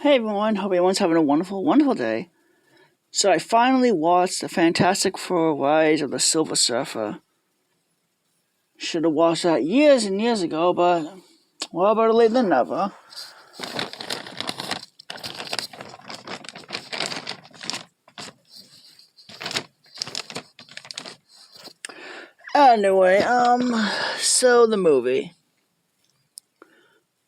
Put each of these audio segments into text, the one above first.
Hey everyone, hope everyone's having a wonderful, wonderful day. So I finally watched the Fantastic Four Rise of the Silver Surfer. Should have watched that years and years ago, but well, better late than never. Anyway, so the movie.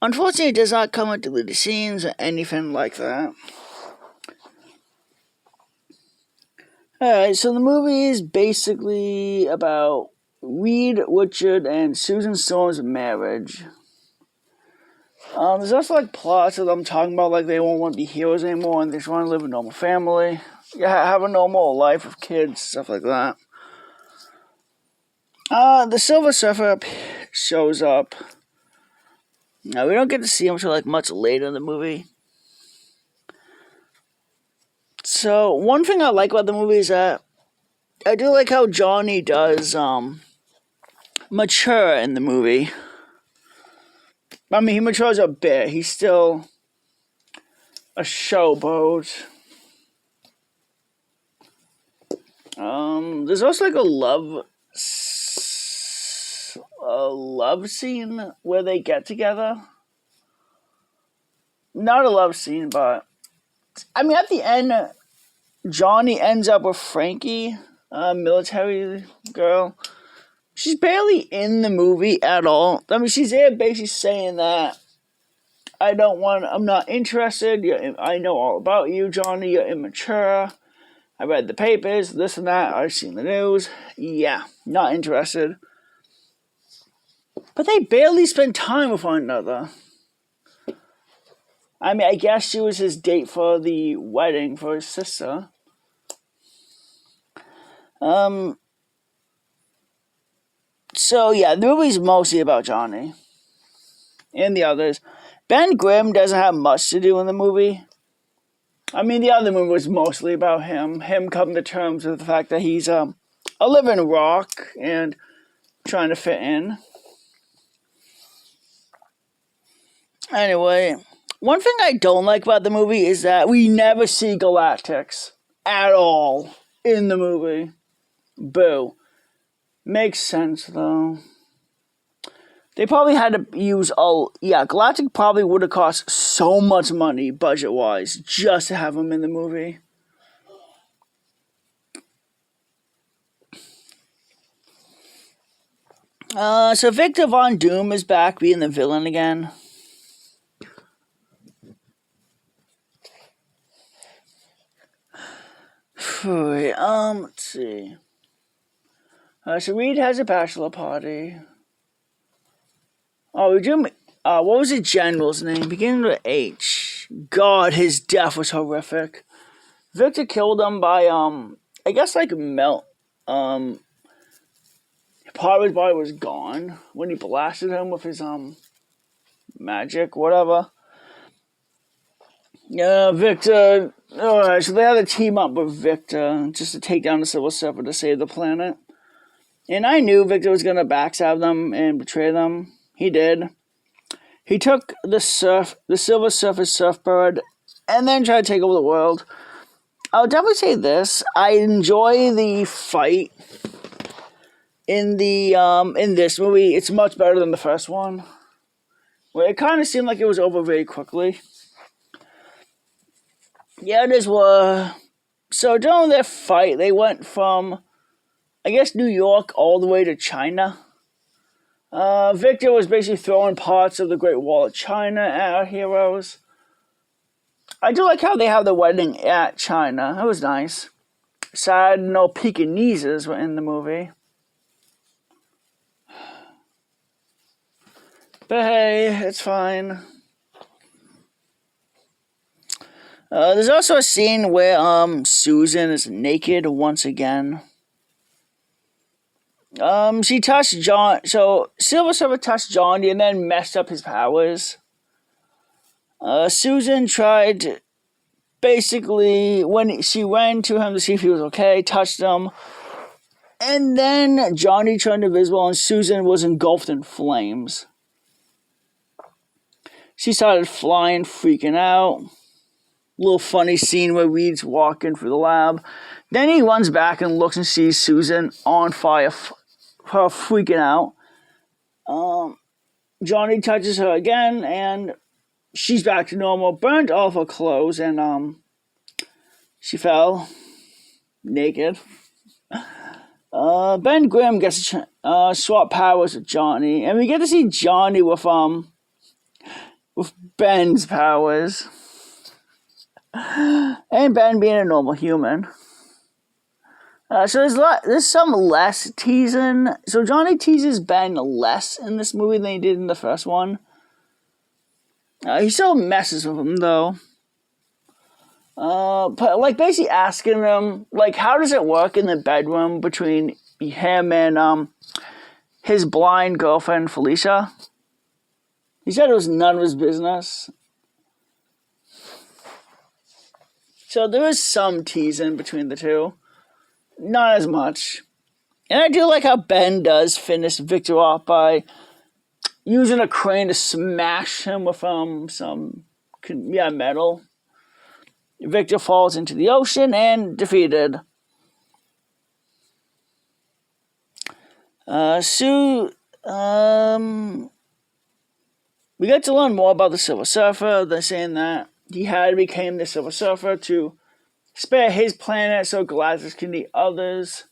Unfortunately, it does not come with deleted scenes or anything like that. Alright, so the movie is basically about Reed, Richard, and Susan Storm's marriage. There's also like plots that I'm talking about, like they won't want to be heroes anymore and they just want to live a normal family. Yeah, have a normal life with kids, stuff like that. The Silver Surfer shows up. Now, we don't get to see him until like much later in the movie. So, one thing I like about the movie is that I do like how Johnny does mature in the movie. I mean, he matures a bit. He's still a showboat. There's also like a love scene where they get together. Not a love scene, but I mean, at the end, Johnny ends up with Frankie, a military girl. She's barely in the movie at all. I mean, she's there basically saying that I'm not interested. I know all about you, Johnny. You're immature. I read the papers, this and that. I've seen the news. Yeah, not interested. But they barely spend time with one another. I mean, I guess she was his date for the wedding for his sister. So yeah, the movie's mostly about Johnny and the others. Ben Grimm doesn't have much to do in the movie. I mean, the other movie was mostly about him coming to terms with the fact that he's a living rock and trying to fit in. Anyway, one thing I don't like about the movie is that we never see Galactus at all in the movie. Boo. Makes sense, though. They probably had to use Galactic probably would have cost so much money, budget-wise, just to have him in the movie. So Victor Von Doom is back being the villain again. Let's see. So Reed has a bachelor party. Oh, what was the general's name? Beginning with H. God, his death was horrific. Victor killed him by, I guess like melt. Part of his body was gone when he blasted him with his, magic, whatever. Yeah, Victor. Alright, so they had to team up with Victor just to take down the Silver Surfer to save the planet. And I knew Victor was going to backstab them and betray them. He did. He took the Silver Surfer surfboard and then tried to take over the world. I'll definitely say this. I enjoy the fight in this movie. It's much better than the first one, where it kind of seemed like it was over very quickly. Yeah, so during their fight, they went from, I guess, New York all the way to China. Victor was basically throwing parts of the Great Wall of China at our heroes. I do like how they have the wedding at China. It was nice. Sad no Pekingeses were in the movie. But hey, it's fine. There's also a scene where Susan is naked once again. She touched John. So Silver Surfer touched Johnny and then messed up his powers. Susan tried, basically, when she ran to him to see if he was okay, touched him, and then Johnny turned invisible and Susan was engulfed in flames. She started flying, freaking out. little funny scene where Reed's walking through the lab. Then he runs back and looks and sees Susan on fire, her freaking out. Johnny touches her again, and she's back to normal, burnt off her clothes, and she fell naked. Ben Grimm gets to swap powers with Johnny, and we get to see Johnny with Ben's powers, and Ben being a normal human. So there's some less teasing. So Johnny teases Ben less in this movie than he did in the first one. He still messes with him though. But like basically asking him like, how does it work in the bedroom between him and his blind girlfriend Felicia? He said it was none of his business. So there is some teasing between the two. Not as much. And I do like how Ben does finish Victor off by using a crane to smash him with some metal. Victor falls into the ocean and defeated. We get to learn more about the Silver Surfer. They're saying that he had to become the Silver Surfer to spare his planet so Galactus can eat others.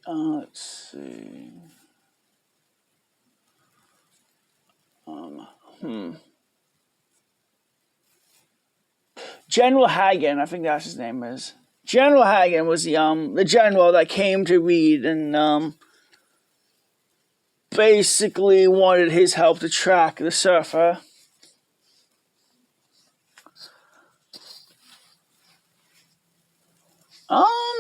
Let's see. General Hagen, I think that's his name is. General Hagen was the general that came to Reed and basically wanted his help to track the Surfer.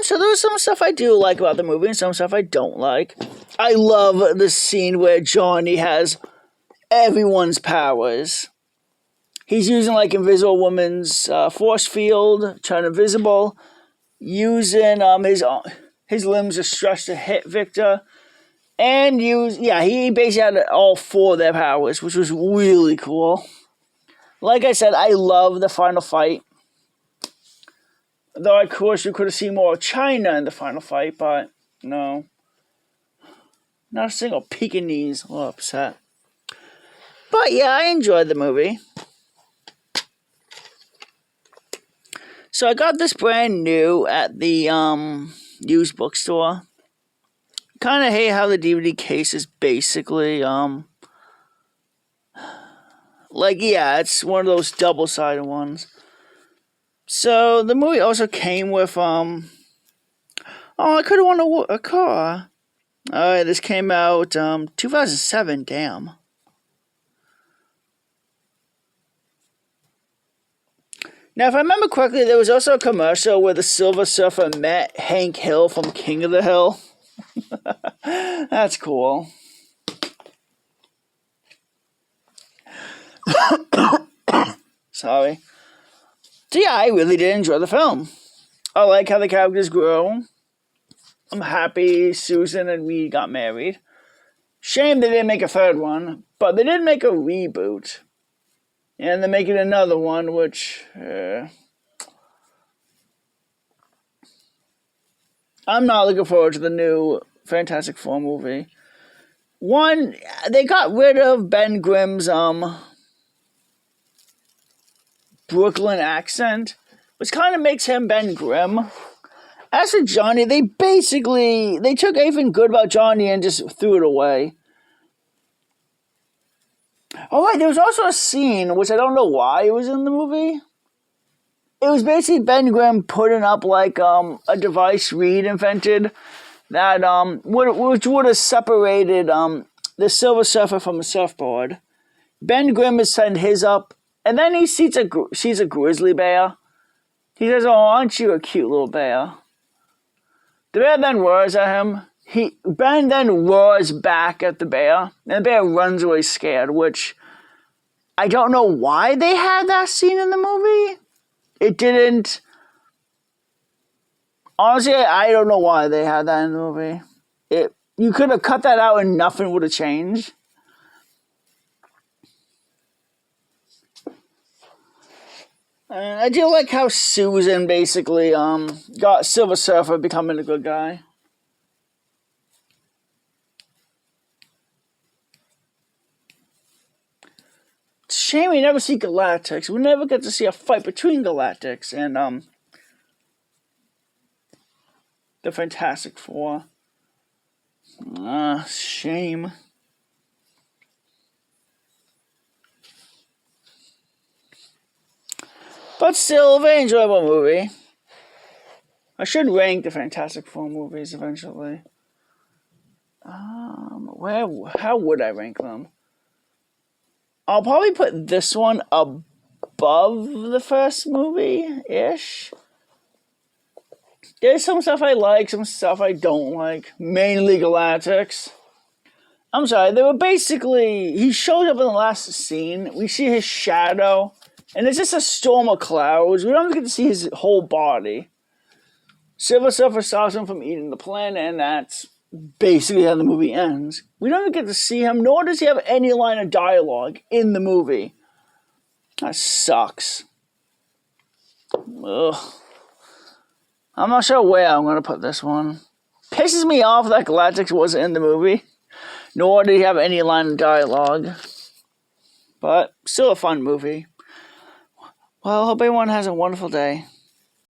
So there's some stuff I do like about the movie and some stuff I don't like. I love the scene where Johnny has everyone's powers. He's using like Invisible Woman's force field, turn invisible, using his limbs are stretched to hit Victor, and he basically had all four of their powers, which was really cool. Like I said, I love the final fight. Though, of course, you could have seen more of China in the final fight, but no. Not a single Pekingese or upset. But yeah, I enjoyed the movie. So I got this brand new at the used bookstore. Kind of hate how the DVD case is basically it's one of those double-sided ones. So the movie also came with I could have won a car. Alright, this came out 2007, damn. Now, if I remember correctly, there was also a commercial where the Silver Surfer met Hank Hill from King of the Hill. That's cool. Sorry. So yeah, I really did enjoy the film. I like how the characters grow. I'm happy Susan and Reed got married. Shame they didn't make a third one, but they did make a reboot. And they're making another one, which I'm not looking forward to the new Fantastic Four movie. One, they got rid of Ben Grimm's Brooklyn accent, which kind of makes him Ben Grimm. As for Johnny, they took everything good about Johnny and just threw it away. Oh, right, there was also a scene, which I don't know why it was in the movie. It was basically Ben Grimm putting up, like, a device Reed invented that, which would have separated, the Silver Surfer from the surfboard. Ben Grimm is setting his up, and then he sees a grizzly bear. He says, "Oh, aren't you a cute little bear?" The bear then roars at him. Ben then roars back at the bear, and the bear runs away scared, which I don't know why they had that scene in the movie. It didn't. Honestly, I don't know why they had that in the movie. You could have cut that out and nothing would have changed. And I do like how Susan basically got Silver Surfer becoming a good guy. It's a shame we never see Galactus. We never get to see a fight between Galactus and the Fantastic Four. Shame. But still, a very enjoyable movie. I should rank the Fantastic Four movies eventually. How would I rank them? I'll probably put this one above the first movie-ish. There's some stuff I like, some stuff I don't like. Mainly Galactus. I'm sorry, they were basically... He showed up in the last scene. We see his shadow. And it's just a storm of clouds. We don't even get to see his whole body. Silver Surfer stops him from eating the planet, and that's basically how the movie ends. We don't even get to see him, nor does he have any line of dialogue in the movie. That sucks. Ugh. I'm not sure where I'm going to put this one. Pisses me off that Galactus wasn't in the movie, nor did he have any line of dialogue. But still a fun movie. Well, hope everyone has a wonderful day.